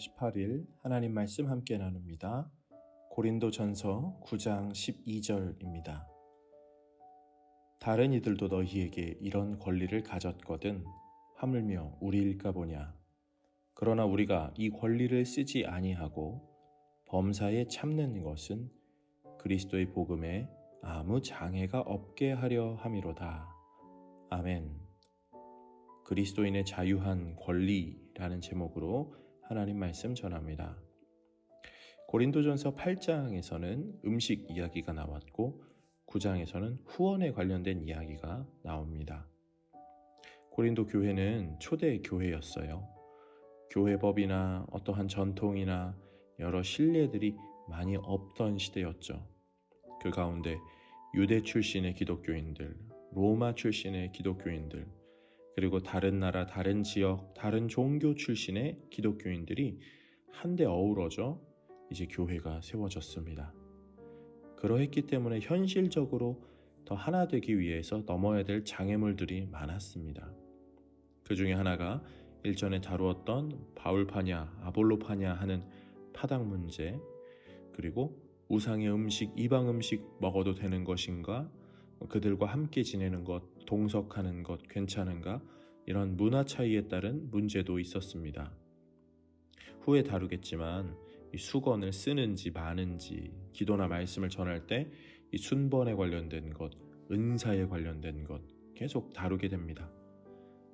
18일 하나님 말씀 함께 나눕니다. 고린도전서 9장 12절입니다. 다른 이들도 너희에게 이런 권리를 가졌거든 하물며 우리일까 보냐. 그러나 우리가 이 권리를 쓰지 아니하고 범사에 참는 것은 그리스도의 복음에 아무 장애가 없게 하려 함이로다. 아멘. 그리스도인의 자유한 권리라는 제목으로 하나님 말씀 전합니다. 고린도전서 8장에서는 음식 이야기가 나왔고 9장에서는 후원에 관련된 이야기가 나옵니다. 고린도 교회는 초대 교회였어요. 교회법이나 어떠한 전통이나 여러 신뢰들이 많이 없던 시대였죠. 그 가운데 유대 출신의 기독교인들, 로마 출신의 기독교인들, 그리고 다른 나라, 다른 지역, 다른 종교 출신의 기독교인들이 한데 어우러져 이제 교회가 세워졌습니다. 그러했기 때문에 현실적으로 더 하나 되기 위해서 넘어야 될 장애물들이 많았습니다. 그 중에 하나가 일전에 다루었던 바울파냐, 아볼로파냐 하는 파당 문제, 그리고 우상의 음식, 이방 음식 먹어도 되는 것인가, 그들과 함께 지내는 것, 동석하는 것 괜찮은가, 이런 문화 차이에 따른 문제도 있었습니다. 후에 다루겠지만 이 수건을 쓰는지 마는지, 기도나 말씀을 전할 때 이 순번에 관련된 것, 은사에 관련된 것 계속 다루게 됩니다.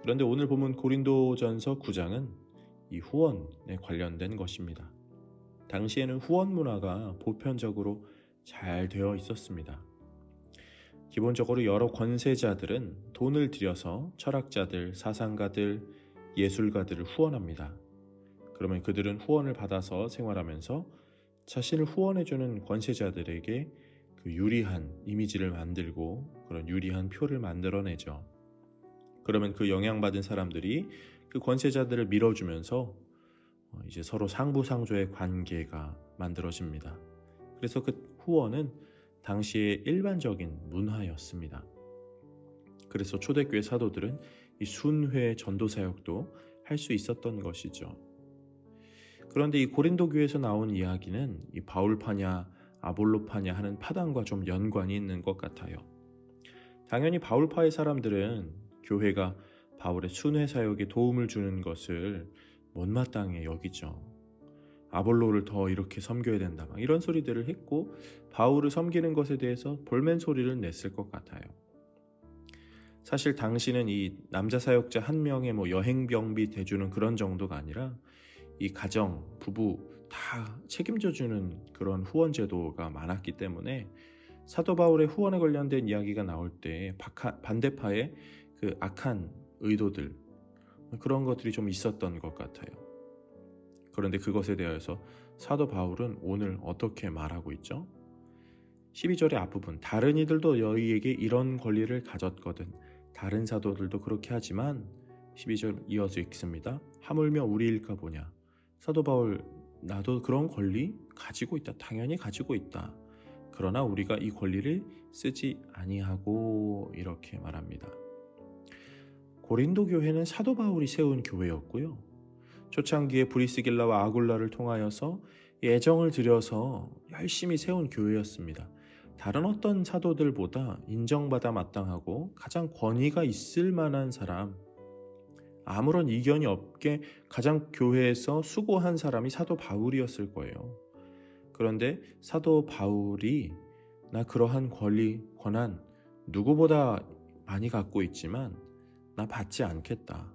그런데 오늘 보면 고린도전서 9장은 이 후원에 관련된 것입니다. 당시에는 후원 문화가 보편적으로 잘 되어 있었습니다. 기본적으로 여러 권세자들은 돈을 들여서 철학자들, 사상가들, 예술가들을 후원합니다. 그러면 그들은 후원을 받아서 생활하면서 자신을 후원해주는 권세자들에게 그 유리한 이미지를 만들고 그런 유리한 표를 만들어내죠. 그러면 그 영향받은 사람들이 그 권세자들을 밀어주면서 이제 서로 상부상조의 관계가 만들어집니다. 그래서 그 후원은 당시의 일반적인 문화였습니다. 그래서 초대교회 사도들은 이 순회 전도 사역도 할 수 있었던 것이죠. 그런데 이 고린도 교회에서 나온 이야기는 이 바울파냐, 아볼로파냐 하는 파당과 좀 연관이 있는 것 같아요. 당연히 바울파의 사람들은 교회가 바울의 순회 사역에 도움을 주는 것을 못마땅해 여기죠. 아볼로를 더 이렇게 섬겨야 된다, 이런 소리들을 했고 바울을 섬기는 것에 대해서 볼멘 소리를 냈을 것 같아요. 사실 당시는 이 남자 사역자 한 명의 여행병비 대주는 그런 정도가 아니라 이 가정, 부부 다 책임져주는 그런 후원 제도가 많았기 때문에 사도 바울의 후원에 관련된 이야기가 나올 때 반대파의 그 악한 의도들, 그런 것들이 좀 있었던 것 같아요. 그런데 그것에 대해서 사도 바울은 오늘 어떻게 말하고 있죠? 12절의 앞부분, 다른 이들도 너희에게 이런 권리를 가졌거든. 다른 사도들도 그렇게 하지만 12절 이어서 읽습니다. 하물며 우리일까 보냐. 사도 바울, 나도 그런 권리 가지고 있다. 당연히 가지고 있다. 그러나 우리가 이 권리를 쓰지 아니하고, 이렇게 말합니다. 고린도 교회는 사도 바울이 세운 교회였고요. 초창기에 브리스길라와 아굴라를 통하여서 애정을 들여서 열심히 세운 교회였습니다. 다른 어떤 사도들보다 인정받아 마땅하고 가장 권위가 있을 만한 사람, 아무런 이견이 없게 가장 교회에서 수고한 사람이 사도 바울이었을 거예요. 그런데 사도 바울이 나 그러한 권리, 권한 누구보다 많이 갖고 있지만 나 받지 않겠다.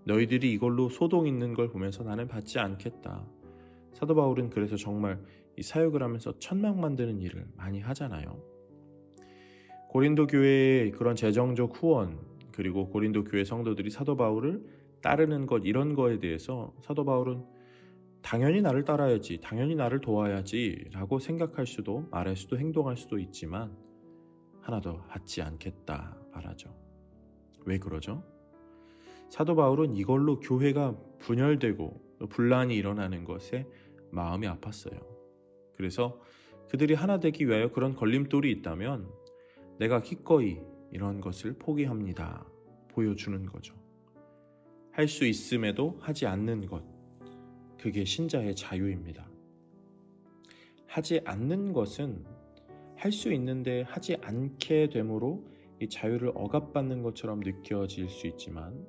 너희들이 이걸로 소동 있는 걸 보면서 나는 받지 않겠다. 사도 바울은 그래서 정말 이 사역을 하면서 천막 만드는 일을 많이 하잖아요. 고린도 교회의 그런 재정적 후원, 그리고 고린도 교회 성도들이 사도 바울을 따르는 것, 이런 거에 대해서 사도 바울은 당연히 나를 따라야지, 당연히 나를 도와야지 라고 생각할 수도, 말할 수도, 행동할 수도 있지만 하나도 받지 않겠다 말하죠. 왜 그러죠? 사도 바울은 이걸로 교회가 분열되고 분란이 일어나는 것에 마음이 아팠어요. 그래서 그들이 하나 되기 위하여 그런 걸림돌이 있다면 내가 기꺼이 이런 것을 포기합니다. 보여주는 거죠. 할 수 있음에도 하지 않는 것. 그게 신자의 자유입니다. 하지 않는 것은 할 수 있는데 하지 않게 되므로 이 자유를 억압받는 것처럼 느껴질 수 있지만,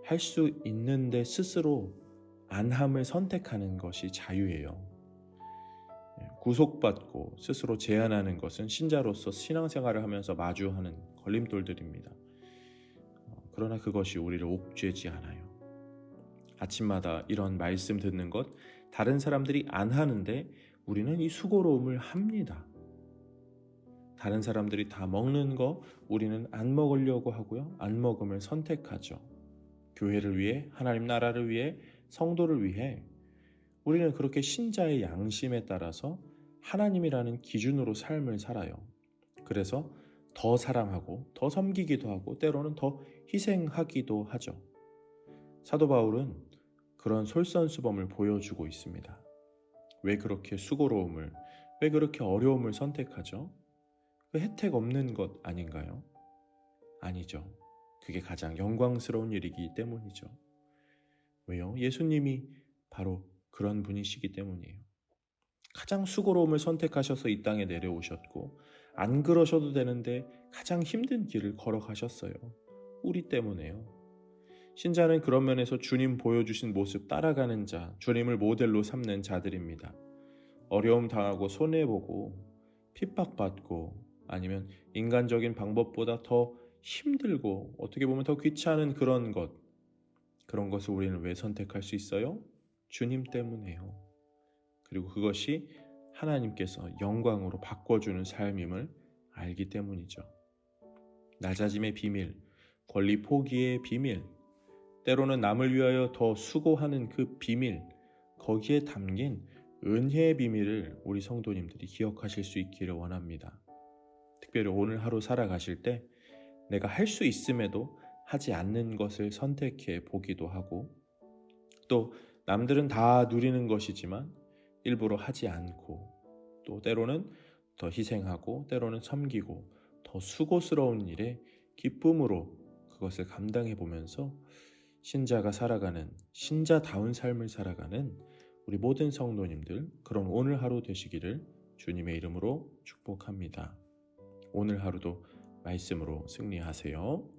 할 수 있는데 스스로 안함을 선택하는 것이 자유예요. 구속받고 스스로 제한하는 것은 신자로서 신앙생활을 하면서 마주하는 걸림돌들입니다. 그러나 그것이 우리를 옥죄지 않아요. 아침마다 이런 말씀 듣는 것, 다른 사람들이 안 하는데 우리는 이 수고로움을 합니다. 다른 사람들이 다 먹는 거 우리는 안 먹으려고 하고요, 안 먹음을 선택하죠. 교회를 위해, 하나님 나라를 위해, 성도를 위해 우리는 그렇게 신자의 양심에 따라서 하나님이라는 기준으로 삶을 살아요. 그래서 더 사랑하고 더 섬기기도 하고 때로는 더 희생하기도 하죠. 사도 바울은 그런 솔선수범을 보여주고 있습니다. 왜 그렇게 수고로움을, 왜 그렇게 어려움을 선택하죠? 그 혜택 없는 것 아닌가요? 아니죠. 그게 가장 영광스러운 일이기 때문이죠. 왜요? 예수님이 바로 그런 분이시기 때문이에요. 가장 수고로움을 선택하셔서 이 땅에 내려오셨고, 안 그러셔도 되는데 가장 힘든 길을 걸어가셨어요. 우리 때문에요. 신자는 그런 면에서 주님 보여주신 모습 따라가는 자, 주님을 모델로 삼는 자들입니다. 어려움 당하고 손해보고 핍박받고 아니면 인간적인 방법보다 더 힘들고 어떻게 보면 더 귀찮은 그런 것을 우리는 왜 선택할 수 있어요? 주님 때문에요. 그리고 그것이 하나님께서 영광으로 바꿔주는 삶임을 알기 때문이죠. 낮아짐의 비밀, 권리 포기의 비밀, 때로는 남을 위하여 더 수고하는 그 비밀, 거기에 담긴 은혜의 비밀을 우리 성도님들이 기억하실 수 있기를 원합니다. 특별히 오늘 하루 살아가실 때 내가 할 수 있음에도 하지 않는 것을 선택해 보기도 하고, 또 남들은 다 누리는 것이지만 일부러 하지 않고, 또 때로는 더 희생하고 때로는 섬기고 더 수고스러운 일에 기쁨으로 그것을 감당해 보면서 신자가 살아가는, 신자다운 삶을 살아가는 우리 모든 성도님들, 그런 오늘 하루 되시기를 주님의 이름으로 축복합니다. 오늘 하루도 말씀으로 승리하세요.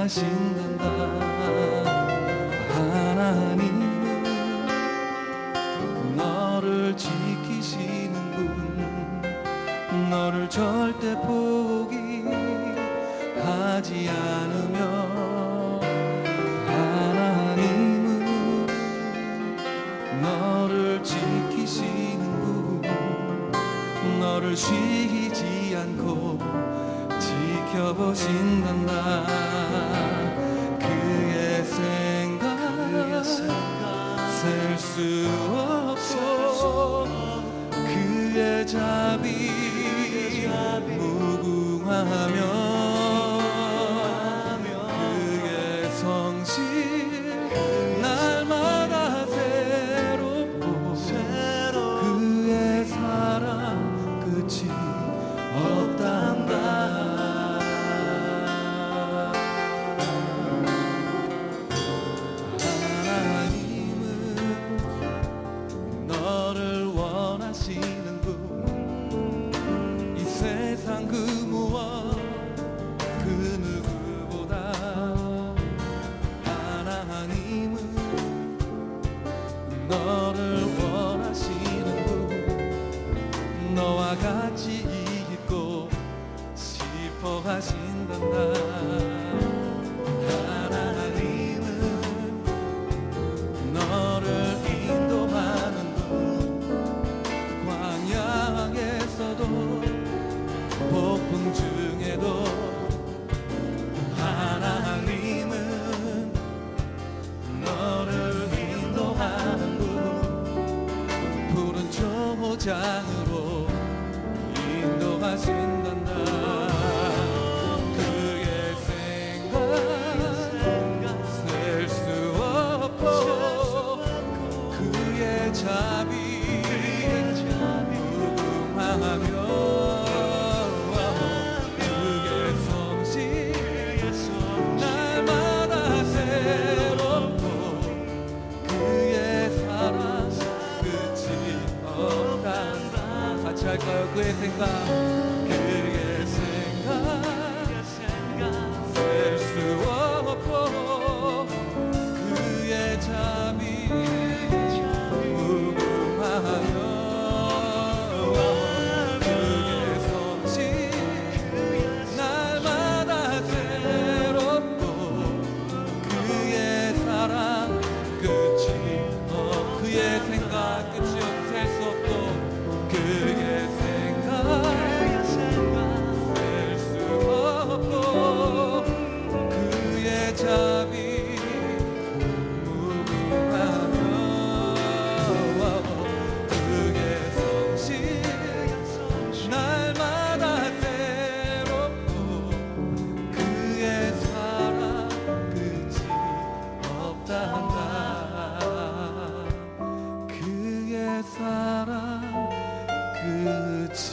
하신단다. 하나님은 너를 지키시는 분, 너를 절대 포기하지 않으며, 하나님은 너를 지키시는 분, 너를 쉬지 않고 지켜보신단다. 그의 생각 셀 수 없어. 그의 자비 무궁하며, 그의 성실 날마다 새롭고, 그의 사랑 끝이 없단다. 하나님은 인도하신단다. 하나님은 너를 인도하는 분, 광야에서도 폭풍 중에도 하나님은 너를 인도하는 분, 푸른 초장으로 인도하신단다. 그의 생각 셀 수 없고 그의 자비 무궁하며 그의 성실 날마다 새롭고 그의 사랑 끝이 없단다. 같이 할까요? 그의 생각 셀 수 없고 그의 자비 무궁하며 그의 성실 날마다 새롭고 그의 사랑 끝이 그의 생각 끝이 셀 수 없고 그의 생각 셀 수 없고 그의 자비 무궁하며 그의 성실 날마다 새롭고 그의 사랑 끝이 없단다. 그의 사랑 끝이